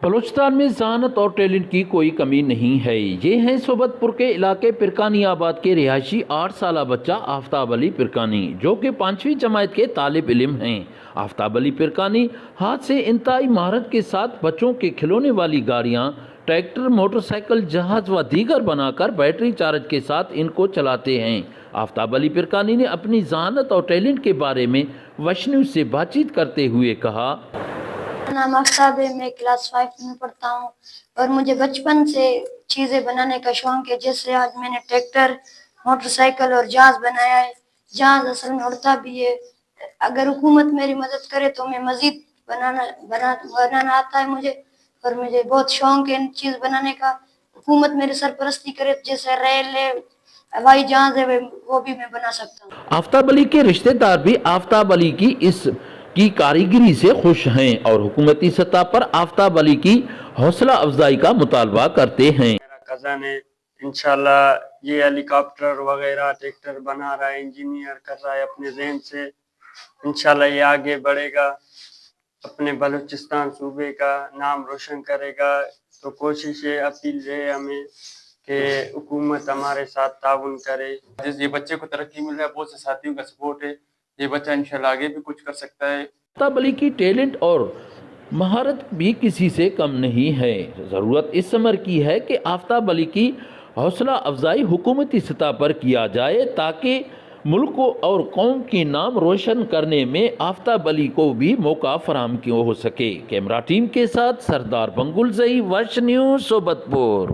بلوچستان میں ذہانت اور ٹیلنٹ کی کوئی کمی نہیں ہے۔ یہ ہیں صوبت پور کے علاقے پرکانی آباد کے رہائشی 8 سالہ بچہ آفتاب علی پرکانی، جو کہ 5ویں جماعت کے طالب علم ہیں۔ آفتاب علی پرکانی ہاتھ سے انتہائی مہارت کے ساتھ بچوں کے کھلونے والی گاڑیاں، ٹریکٹر، موٹر سائیکل، جہاز و دیگر بنا کر بیٹری چارج کے ساتھ ان کو چلاتے ہیں۔ آفتاب علی پرکانی نے اپنی ذہانت اور ٹیلنٹ کے بارے میں وش نیوز سے بات چیت کرتے ہوئے کہا: میرا نام آفتاب ہے، میں کلاس 5 میں پڑھتا ہوں اور مجھے بچپن سے چیزیں بنانے کا شوق ہے، جیسے آج میں نے ٹریکٹر، موٹر سائیکل اور جہاز بنایا ہے۔ جہاز اصل میں اڑتا بھی ہے۔ اگر حکومت میری مدد کرے تو میں مزید بنانا آتا ہے مجھے، اور مجھے بہت شوق ہے ان چیز بنانے کا۔ حکومت میرے سرپرستی کرے، جیسے ریل ہے، ہوائی جہاز ہے، وہ بھی میں بنا سکتا ہوں۔ آفتاب علی کے رشتہ دار بھی آفتاب علی کی اس کی کاریگری سے خوش ہیں اور حکومتی سطح پر آفتاب علی کی حوصلہ افزائی کا مطالبہ کرتے ہیں۔ میرا کزن ہے، انشاءاللہ یہ ہیلی کاپٹر وغیرہ ٹریکٹر بنا رہا ہے، انجینئر کر رہا ہے اپنے ذہن سے۔ انشاءاللہ یہ آگے بڑھے گا، اپنے بلوچستان صوبے کا نام روشن کرے گا۔ تو کوشش ہے، اپیل ہے ہمیں کہ حکومت ہمارے ساتھ تعاون کرے۔ یہ بچے کو ترقی مل رہا ہے، بہت سے ساتھیوں کا سپورٹ ہے، یہ بچہ انشاءاللہ آگے بھی کچھ کر سکتا ہے۔ آفتاب علی کی ٹیلنٹ اور مہارت بھی کسی سے کم نہیں ہے۔ ضرورت اس امر کی ہے کہ آفتاب علی کی حوصلہ افزائی حکومتی سطح پر کیا جائے تاکہ ملک کو اور قوم کی نام روشن کرنے میں آفتاب علی کو بھی موقع فراہم ہو سکے۔ کیمرہ ٹیم کے ساتھ سردار بنگل زئی، وش نیوز، صوبت پور۔